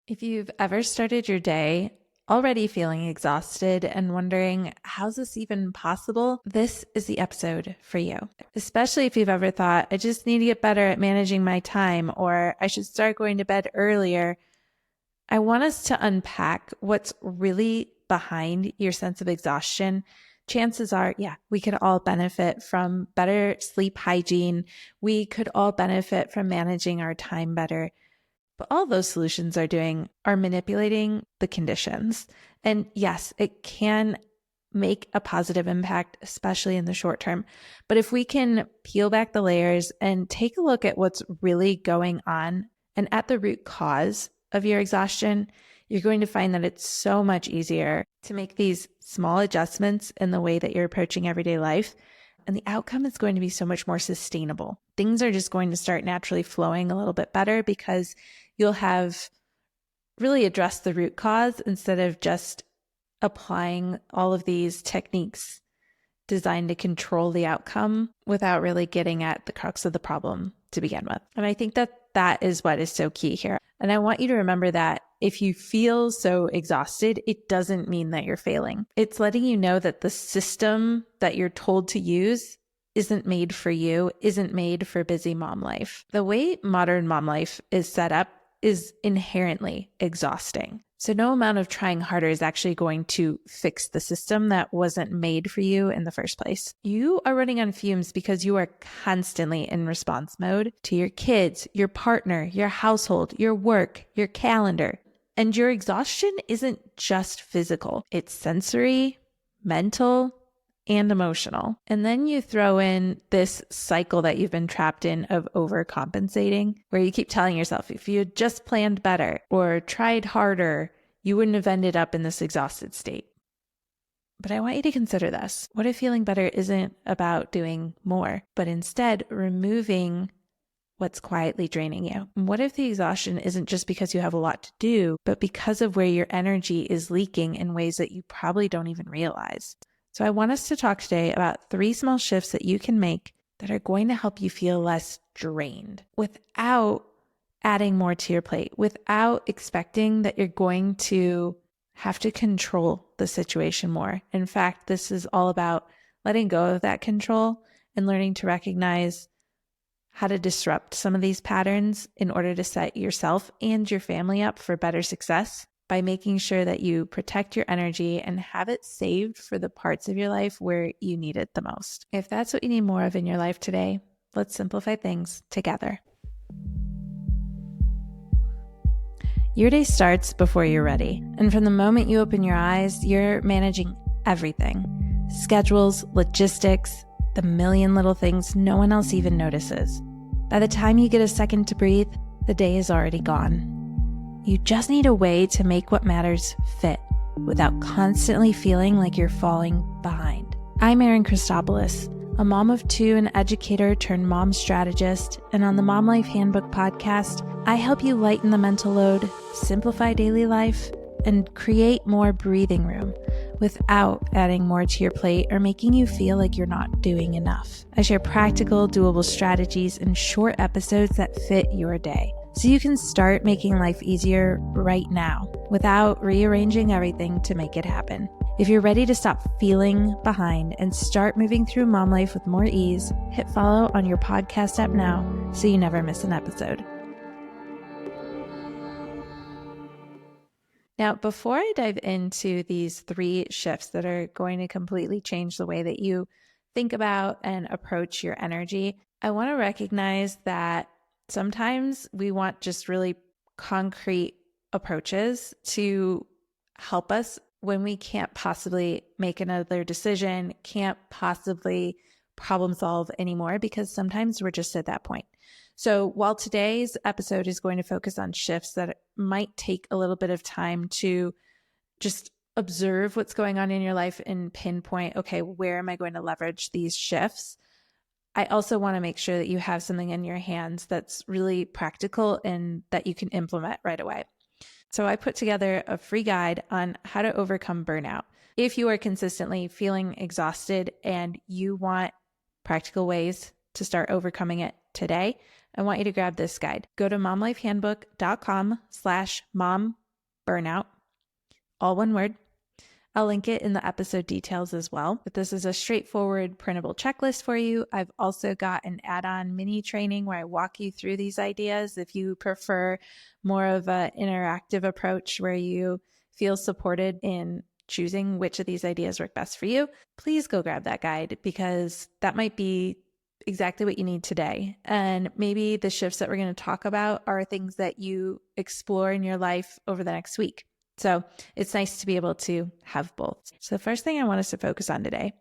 If you've ever started your day already feeling exhausted and wondering, how's this even possible? This is the episode for you. Especially if you've ever thought, I just need to get better at managing my time, or I should start going to bed earlier. I want us to unpack what's really behind your sense of exhaustion. Chances are, we could all benefit from better sleep hygiene. We could all benefit from managing our time better. But all those solutions are manipulating the conditions. And yes, it can make a positive impact, especially in the short term. But if we can peel back the layers and take a look at what's really going on and at the root cause of your exhaustion, you're going to find that it's so much easier to make these small adjustments in the way that you're approaching everyday life. And the outcome is going to be so much more sustainable. Things are just going to start naturally flowing a little bit better because you'll have really addressed the root cause instead of just applying all of these techniques designed to control the outcome without really getting at the crux of the problem to begin with. And I think that is what is so key here. And I want you to remember that if you feel so exhausted, it doesn't mean that you're failing. It's letting you know that the system that you're told to use isn't made for you, isn't made for busy mom life. The way modern mom life is set up is inherently exhausting. So no amount of trying harder is actually going to fix the system that wasn't made for you in the first place. You are running on fumes because you are constantly in response mode to your kids, your partner, your household, your work, your calendar. And your exhaustion isn't just physical. It's sensory, mental, and emotional. And then you throw in this cycle that you've been trapped in of overcompensating, where you keep telling yourself, if you had just planned better or tried harder, you wouldn't have ended up in this exhausted state. But I want you to consider this. What if feeling better isn't about doing more, but instead removing what's quietly draining you? And what if the exhaustion isn't just because you have a lot to do, but because of where your energy is leaking in ways that you probably don't even realize? So I want us to talk today about 3 small shifts that you can make that are going to help you feel less drained without adding more to your plate, without expecting that you're going to have to control the situation more. In fact, this is all about letting go of that control and learning to recognize how to disrupt some of these patterns in order to set yourself and your family up for better success by making sure that you protect your energy and have it saved for the parts of your life where you need it the most. If that's what you need more of in your life today, let's simplify things together. Your day starts before you're ready. And from the moment you open your eyes, you're managing everything. Schedules, logistics, the million little things no one else even notices. By the time you get a second to breathe, the day is already gone. You just need a way to make what matters fit without constantly feeling like you're falling behind. I'm Erin Christopoulos, a mom of 2, an educator turned mom strategist, and on the Mom Life Handbook podcast, I help you lighten the mental load, simplify daily life, and create more breathing room without adding more to your plate or making you feel like you're not doing enough. I share practical, doable strategies in short episodes that fit your day, so you can start making life easier right now without rearranging everything to make it happen. If you're ready to stop feeling behind and start moving through mom life with more ease, hit follow on your podcast app now so you never miss an episode. Now, before I dive into these 3 shifts that are going to completely change the way that you think about and approach your energy, I want to recognize that sometimes we want just really concrete approaches to help us when we can't possibly make another decision, can't possibly problem solve anymore, because sometimes we're just at that point. So while today's episode is going to focus on shifts that might take a little bit of time to just observe what's going on in your life and pinpoint, okay, where am I going to leverage these shifts? I also want to make sure that you have something in your hands that's really practical and that you can implement right away. So I put together a free guide on how to overcome burnout. If you are consistently feeling exhausted and you want practical ways to start overcoming it today, I want you to grab this guide. Go to momlifehandbook.com/momburnout, all one word. I'll link it in the episode details as well. But this is a straightforward printable checklist for you. I've also got an add-on mini training where I walk you through these ideas. If you prefer more of an interactive approach where you feel supported in choosing which of these ideas work best for you, please go grab that guide, because that might be exactly what you need today. And maybe the shifts that we're going to talk about are things that you explore in your life over the next week. So it's nice to be able to have both. So the first thing I want us to focus on today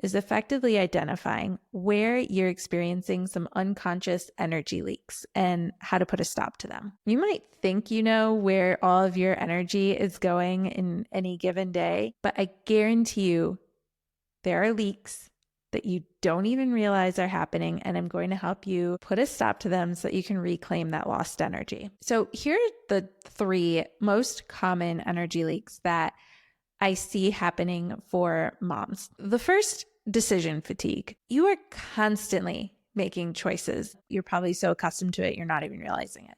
is effectively identifying where you're experiencing some unconscious energy leaks and how to put a stop to them. You might think you know where all of your energy is going in any given day, but I guarantee you there are leaks that you don't even realize are happening, and I'm going to help you put a stop to them so that you can reclaim that lost energy. So here are the 3 most common energy leaks that I see happening for moms. The first, decision fatigue. You are constantly making choices. You're probably so accustomed to it, you're not even realizing it.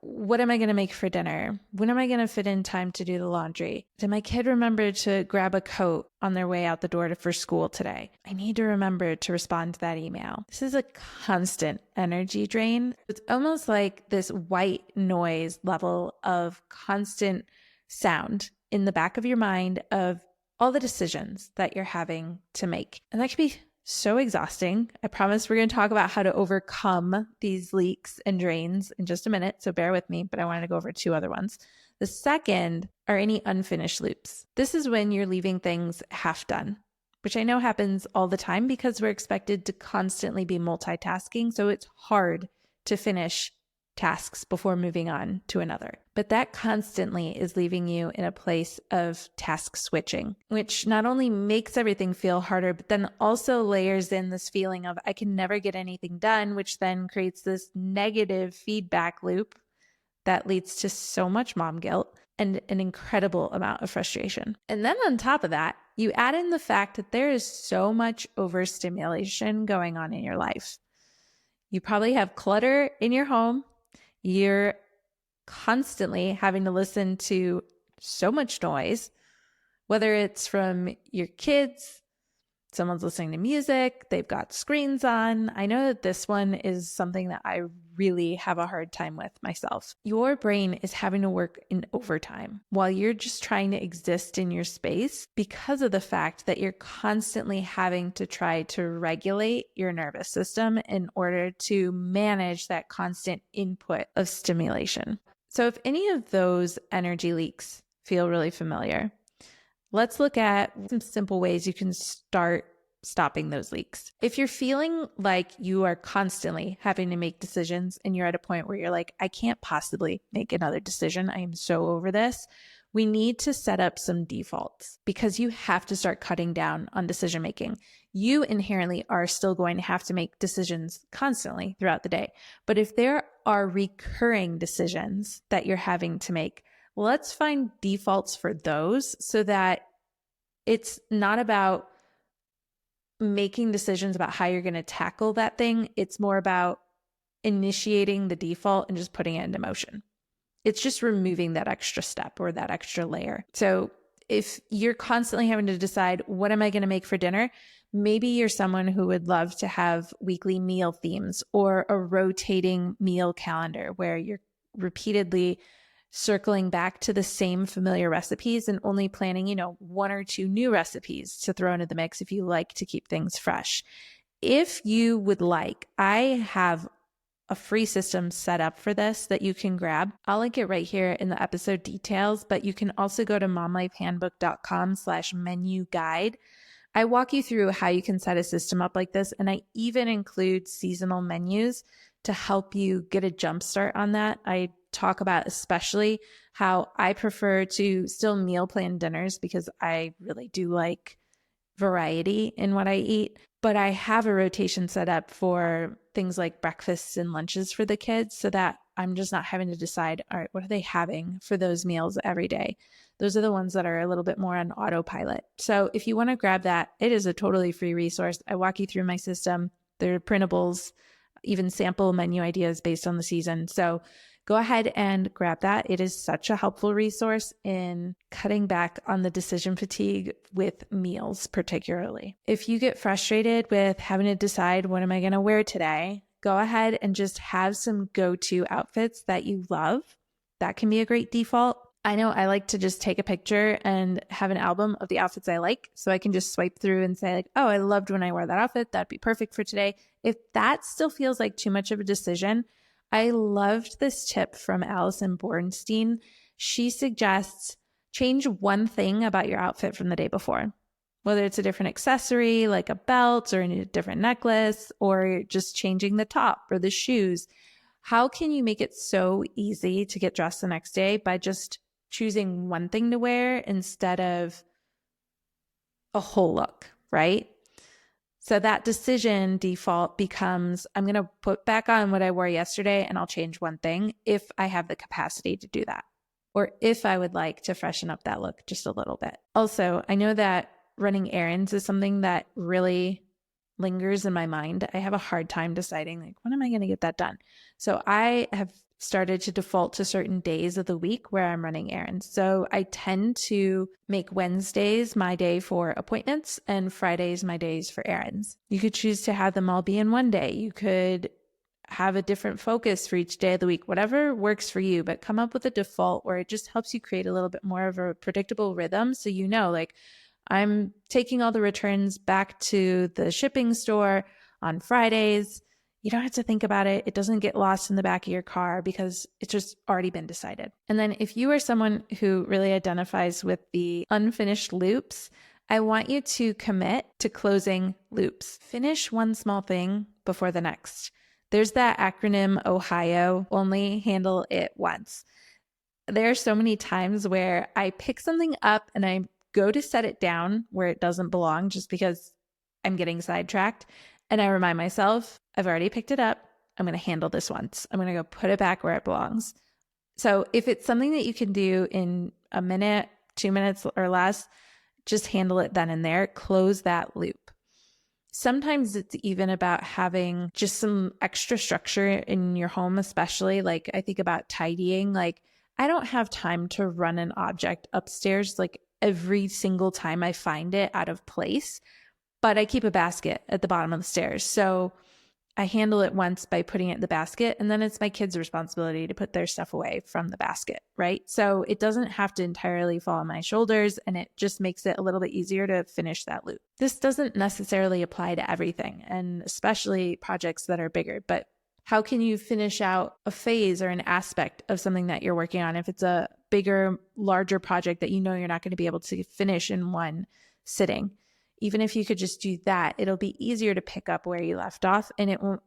What am I going to make for dinner? When am I going to fit in time to do the laundry? Did my kid remember to grab a coat on their way out the door for school today? I need to remember to respond to that email. This is a constant energy drain. It's almost like this white noise level of constant sound in the back of your mind of all the decisions that you're having to make. And that can be so exhausting. I promise we're going to talk about how to overcome these leaks and drains in just a minute, so bear with me, but I wanted to go over 2 other ones. The second are any unfinished loops. This is when you're leaving things half done, which I know happens all the time because we're expected to constantly be multitasking, so it's hard to finish tasks before moving on to another. But that constantly is leaving you in a place of task switching, which not only makes everything feel harder, but then also layers in this feeling of I can never get anything done, which then creates this negative feedback loop that leads to so much mom guilt and an incredible amount of frustration. And then on top of that, you add in the fact that there is so much overstimulation going on in your life. You probably have clutter in your home. You're constantly having to listen to so much noise, whether it's from your kids, someone's listening to music, they've got screens on. I know that this one is something that I really have a hard time with myself. Your brain is having to work in overtime while you're just trying to exist in your space because of the fact that you're constantly having to try to regulate your nervous system in order to manage that constant input of stimulation. So if any of those energy leaks feel really familiar, let's look at some simple ways you can start stopping those leaks. If you're feeling like you are constantly having to make decisions and you're at a point where you're like, I can't possibly make another decision, I am so over this, we need to set up some defaults because you have to start cutting down on decision making. You inherently are still going to have to make decisions constantly throughout the day. But if there are recurring decisions that you're having to make, let's find defaults for those so that it's not about making decisions about how you're going to tackle that thing. It's more about initiating the default and just putting it into motion. It's just removing that extra step or that extra layer. So if you're constantly having to decide, what am I going to make for dinner? Maybe you're someone who would love to have weekly meal themes or a rotating meal calendar where you're repeatedly circling back to the same familiar recipes and only planning, 1 or 2 new recipes to throw into the mix if you like to keep things fresh. If you would like, I have a free system set up for this that you can grab. I'll link it right here in the episode details, but you can also go to momlifehandbook.com/menu guide. I walk you through how you can set a system up like this, and I even include seasonal menus to help you get a jump start on that. I talk about especially how I prefer to still meal plan dinners because I really do like variety in what I eat, but I have a rotation set up for things like breakfasts and lunches for the kids so that I'm just not having to decide, all right, what are they having for those meals every day? Those are the ones that are a little bit more on autopilot. So if you want to grab that, it is a totally free resource. I walk you through my system. There are printables. even sample menu ideas based on the season. So go ahead and grab that. It is such a helpful resource in cutting back on the decision fatigue with meals, particularly. If you get frustrated with having to decide, what am I going to wear today? Go ahead and just have some go-to outfits that you love. That can be a great default. I know I like to just take a picture and have an album of the outfits I like, so I can just swipe through and say like, oh, I loved when I wore that outfit. That'd be perfect for today. If that still feels like too much of a decision, I loved this tip from Allison Bornstein. She suggests change one thing about your outfit from the day before, whether it's a different accessory like a belt or a different necklace, or just changing the top or the shoes. How can you make it so easy to get dressed the next day by just choosing one thing to wear instead of a whole look, right? So that decision default becomes, I'm going to put back on what I wore yesterday and I'll change one thing if I have the capacity to do that, or if I would like to freshen up that look just a little bit. Also, I know that running errands is something that really lingers in my mind. I have a hard time deciding, like, when am I going to get that done? So I have started to default to certain days of the week where I'm running errands. So I tend to make Wednesdays my day for appointments and Fridays my days for errands. You could choose to have them all be in one day. You could have a different focus for each day of the week, whatever works for you, but come up with a default where it just helps you create a little bit more of a predictable rhythm. So you know, like, I'm taking all the returns back to the shipping store on Fridays. You don't have to think about it. It doesn't get lost in the back of your car because it's just already been decided. And then if you are someone who really identifies with the unfinished loops, I want you to commit to closing loops. Finish one small thing before the next. There's that acronym OHIO, only handle it once. There are so many times where I pick something up and I go to set it down where it doesn't belong just because I'm getting sidetracked. And I remind myself, I've already picked it up. I'm going to handle this once. I'm going to go put it back where it belongs. So if it's something that you can do in a minute, 2 minutes or less, just handle it then and there. Close that loop. Sometimes it's even about having just some extra structure in your home, especially like I think about tidying. Like, I don't have time to run an object upstairs like every single time I find it out of place, but I keep a basket at the bottom of the stairs. So I handle it once by putting it in the basket, and then it's my kids' responsibility to put their stuff away from the basket, right? So it doesn't have to entirely fall on my shoulders, and it just makes it a little bit easier to finish that loop. This doesn't necessarily apply to everything, and especially projects that are bigger, but how can you finish out a phase or an aspect of something that you're working on if it's a bigger, larger project that you know you're not going to be able to finish in one sitting? Even if you could just do that, it'll be easier to pick up where you left off, and it won't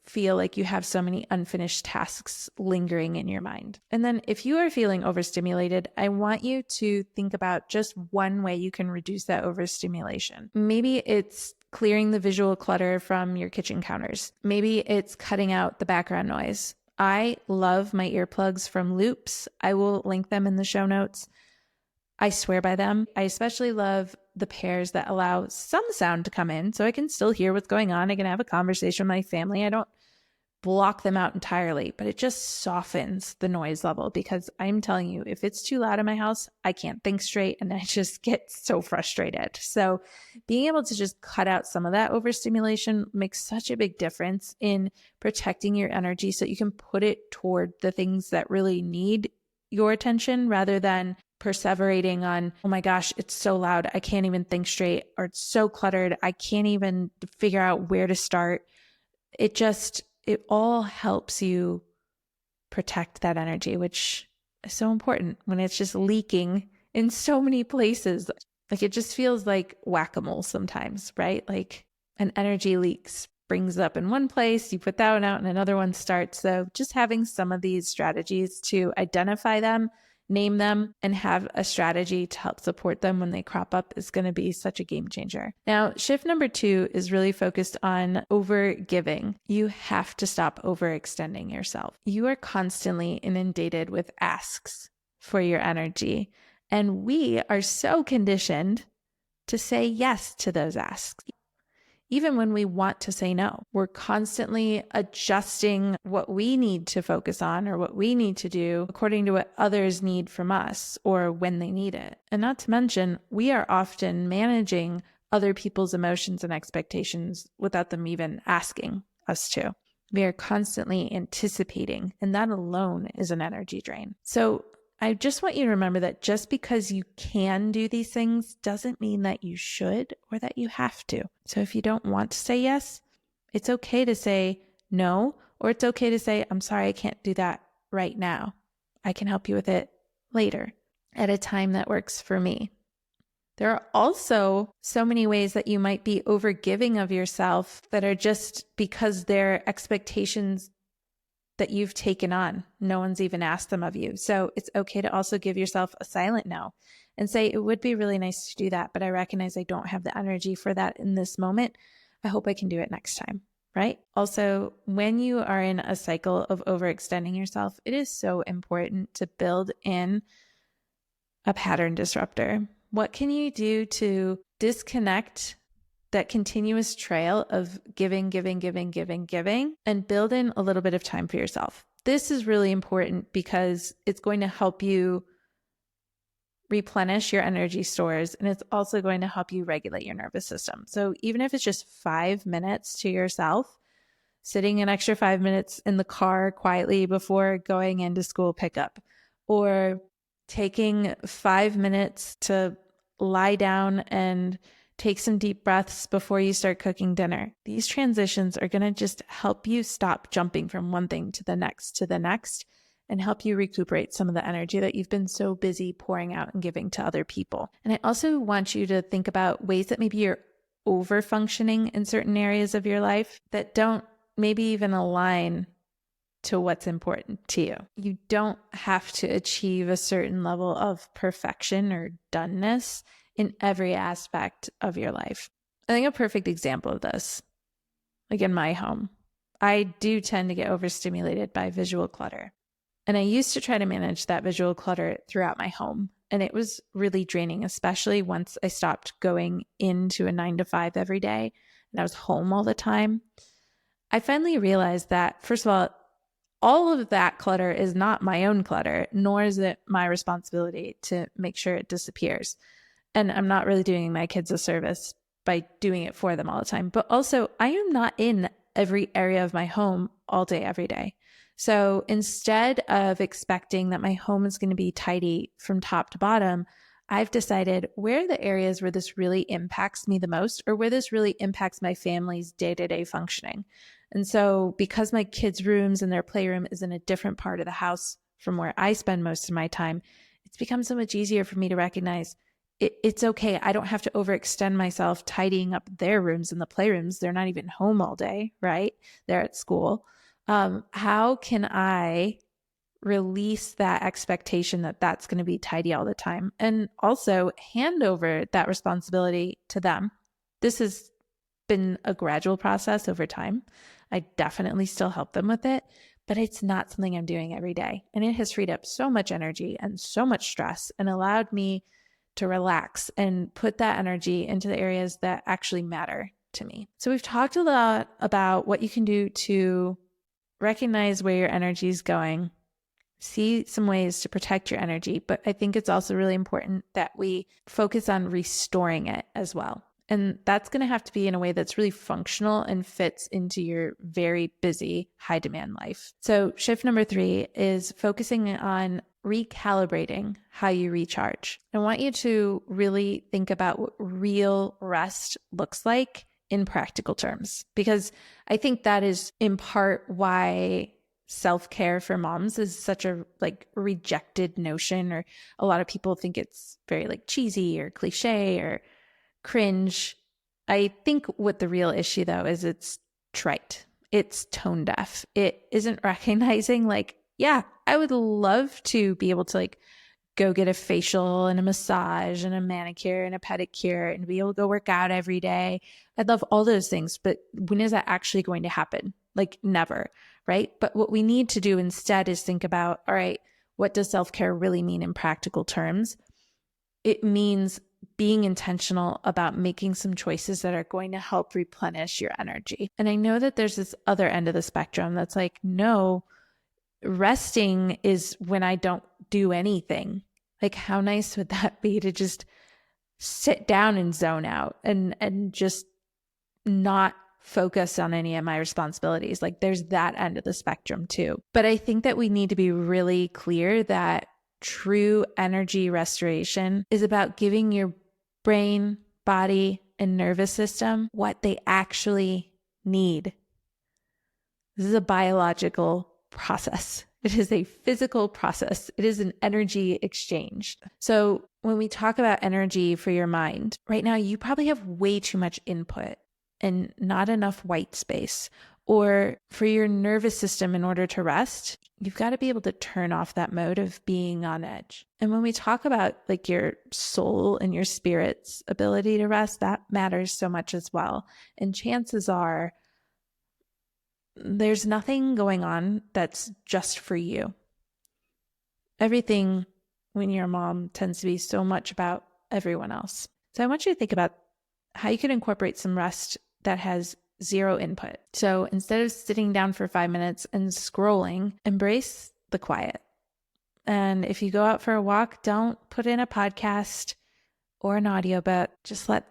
feel like you have so many unfinished tasks lingering in your mind. And then if you are feeling overstimulated, I want you to think about just one way you can reduce that overstimulation. Maybe it's clearing the visual clutter from your kitchen counters. Maybe it's cutting out the background noise. I love my earplugs from Loops. I will link them in the show notes. I swear by them. I especially love the pairs that allow some sound to come in so I can still hear what's going on. I can have a conversation with my family. I don't block them out entirely, but it just softens the noise level, because I'm telling you, if it's too loud in my house, I can't think straight and I just get so frustrated. So being able to just cut out some of that overstimulation makes such a big difference in protecting your energy so you can put it toward the things that really need your attention, rather than perseverating on, oh my gosh, it's so loud, I can't even think straight, or it's so cluttered, I can't even figure out where to start. It all helps you protect that energy, which is so important when it's just leaking in so many places. Like, it just feels like whack-a-mole sometimes, right? Like an energy leak springs up in one place, you put that one out and another one starts. So just having some of these strategies to identify them, name them, and have a strategy to help support them when they crop up is going to be such a game changer. Now, shift number 2 is really focused on over giving. You have to stop overextending yourself. You are constantly inundated with asks for your energy, and we are so conditioned to say yes to those asks. even when we want to say no. We're constantly adjusting what we need to focus on or what we need to do according to what others need from us or when they need it. And not to mention, we are often managing other people's emotions and expectations without them even asking us to. We are constantly anticipating, and that alone is an energy drain. So I just want you to remember that just because you can do these things doesn't mean that you should or that you have to. So if you don't want to say yes, it's okay to say no, or it's okay to say, I'm sorry, I can't do that right now. I can help you with it later at a time that works for me. There are also so many ways that you might be overgiving of yourself that are just because they're expectations that you've taken on. No one's even asked them of you. So it's okay to also give yourself a silent no and say, it would be really nice to do that, but I recognize I don't have the energy for that in this moment. I hope I can do it next time, right? Also, when you are in a cycle of overextending yourself, it is so important to build in a pattern disruptor. What can you do to disconnect that continuous trail of giving, and build in a little bit of time for yourself? This is really important because it's going to help you replenish your energy stores, and it's also going to help you regulate your nervous system. So even if it's just 5 minutes to yourself, sitting an extra 5 minutes in the car quietly before going into school pickup, or taking 5 minutes to lie down and take some deep breaths before you start cooking dinner. These transitions are going to just help you stop jumping from one thing to the next, and help you recuperate some of the energy that you've been so busy pouring out and giving to other people. And I also want you to think about ways that maybe you're over functioning in certain areas of your life that don't maybe even align to what's important to you. You don't have to achieve a certain level of perfection or doneness in every aspect of your life. I think a perfect example of this, like in my home, I do tend to get overstimulated by visual clutter. And I used to try to manage that visual clutter throughout my home. And it was really draining, especially once I stopped going into a 9 to 5 every day and I was home all the time. I finally realized that, first of all of that clutter is not my own clutter, nor is it my responsibility to make sure it disappears. And I'm not really doing my kids a service by doing it for them all the time. But also, I am not in every area of my home all day, every day. So instead of expecting that my home is going to be tidy from top to bottom, I've decided where are the areas where this really impacts me the most, or where this really impacts my family's day-to-day functioning. And so because my kids' rooms and their playroom is in a different part of the house from where I spend most of my time, it's become so much easier for me to recognize it's okay. I don't have to overextend myself tidying up their rooms and the playrooms. They're not even home all day, right? They're at school. How can I release that expectation that that's going to be tidy all the time, and also hand over that responsibility to them? This has been a gradual process over time. I definitely still help them with it, but it's not something I'm doing every day. And it has freed up so much energy and so much stress and allowed me to relax and put that energy into the areas that actually matter to me. So we've talked a lot about what you can do to recognize where your energy is going, see some ways to protect your energy, but I think it's also really important that we focus on restoring it as well. And that's going to have to be in a way that's really functional and fits into your very busy, high demand life. So shift number 3 is focusing on recalibrating how you recharge. I want you to really think about what real rest looks like in practical terms, because I think that is in part why self-care for moms is such a rejected notion, or a lot of people think it's very cheesy or cliche or cringe. I think what the real issue though is it's trite. It's tone deaf. It isn't recognizing yeah, I would love to be able to go get a facial and a massage and a manicure and a pedicure and be able to go work out every day. I'd love all those things, but when is that actually going to happen? Never, right? But what we need to do instead is think about, all right, what does self-care really mean in practical terms? It means being intentional about making some choices that are going to help replenish your energy. And I know that there's this other end of the spectrum that's like, no, resting is when I don't do anything. Like, how nice would that be to just sit down and zone out and just not focus on any of my responsibilities? Like, there's that end of the spectrum too. But I think that we need to be really clear that true energy restoration is about giving your brain, body, and nervous system what they actually need. This is a biological process. It is a physical process. It is an energy exchange. So when we talk about energy for your mind, right now, you probably have way too much input and not enough white space. Or for your nervous system, in order to rest, you've got to be able to turn off that mode of being on edge. And when we talk about like your soul and your spirit's ability to rest, that matters so much as well. And chances are there's nothing going on that's just for you. Everything when you're a mom tends to be so much about everyone else. So I want you to think about how you could incorporate some rest that has zero input. So instead of sitting down for 5 minutes and scrolling, embrace the quiet. And if you go out for a walk, don't put in a podcast or an audiobook. Just let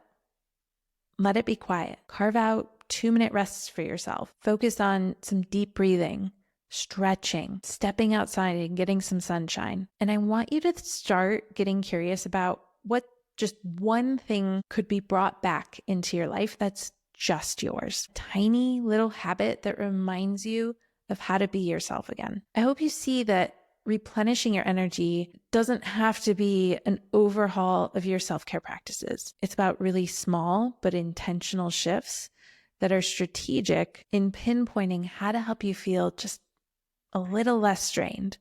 it be quiet. Carve out 2-minute rests for yourself. Focus on some deep breathing, stretching, stepping outside and getting some sunshine. And I want you to start getting curious about what just one thing could be brought back into your life that's just yours. Tiny little habit that reminds you of how to be yourself again. I hope you see that replenishing your energy doesn't have to be an overhaul of your self-care practices. It's about really small but intentional shifts that are strategic in pinpointing how to help you feel just a little less strained,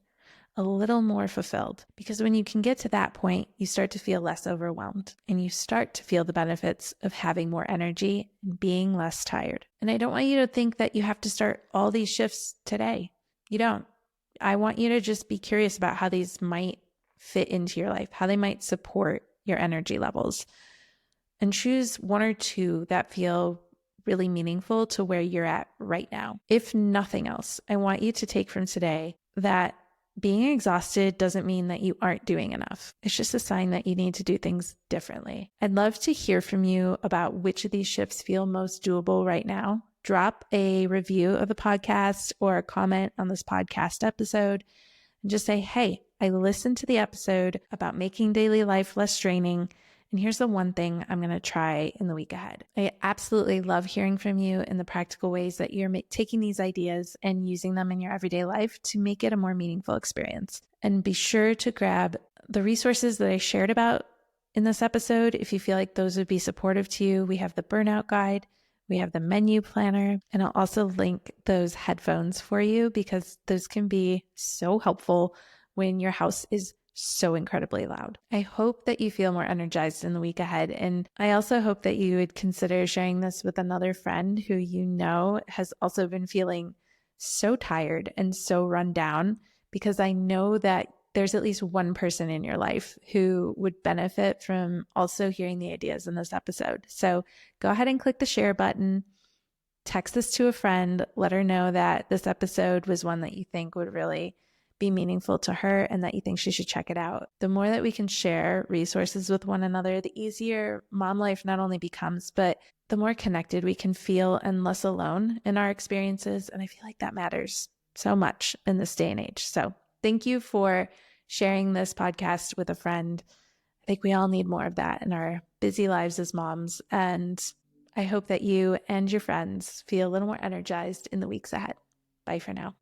a little more fulfilled. Because when you can get to that point, you start to feel less overwhelmed and you start to feel the benefits of having more energy and being less tired. And I don't want you to think that you have to start all these shifts today. You don't. I want you to just be curious about how these might fit into your life, how they might support your energy levels, and choose one or two that feel really meaningful to where you're at right now. If nothing else, I want you to take from today that being exhausted doesn't mean that you aren't doing enough. It's just a sign that you need to do things differently. I'd love to hear from you about which of these shifts feel most doable right now. Drop a review of the podcast or a comment on this podcast episode and just say, hey, I listened to the episode about making daily life less draining, and here's the one thing I'm going to try in the week ahead. I absolutely love hearing from you in the practical ways that you're taking these ideas and using them in your everyday life to make it a more meaningful experience. And be sure to grab the resources that I shared about in this episode if you feel like those would be supportive to you. We have the burnout guide, we have the menu planner, and I'll also link those headphones for you because those can be so helpful when your house is so incredibly loud. I hope that you feel more energized in the week ahead. And I also hope that you would consider sharing this with another friend who you know has also been feeling so tired and so run down, because I know that there's at least one person in your life who would benefit from also hearing the ideas in this episode. So go ahead and click the share button, text this to a friend, let her know that this episode was one that you think would really be meaningful to her and that you think she should check it out. The more that we can share resources with one another, the easier mom life not only becomes, but the more connected we can feel and less alone in our experiences. And I feel like that matters so much in this day and age. So thank you for sharing this podcast with a friend. I think we all need more of that in our busy lives as moms. And I hope that you and your friends feel a little more energized in the weeks ahead. Bye for now.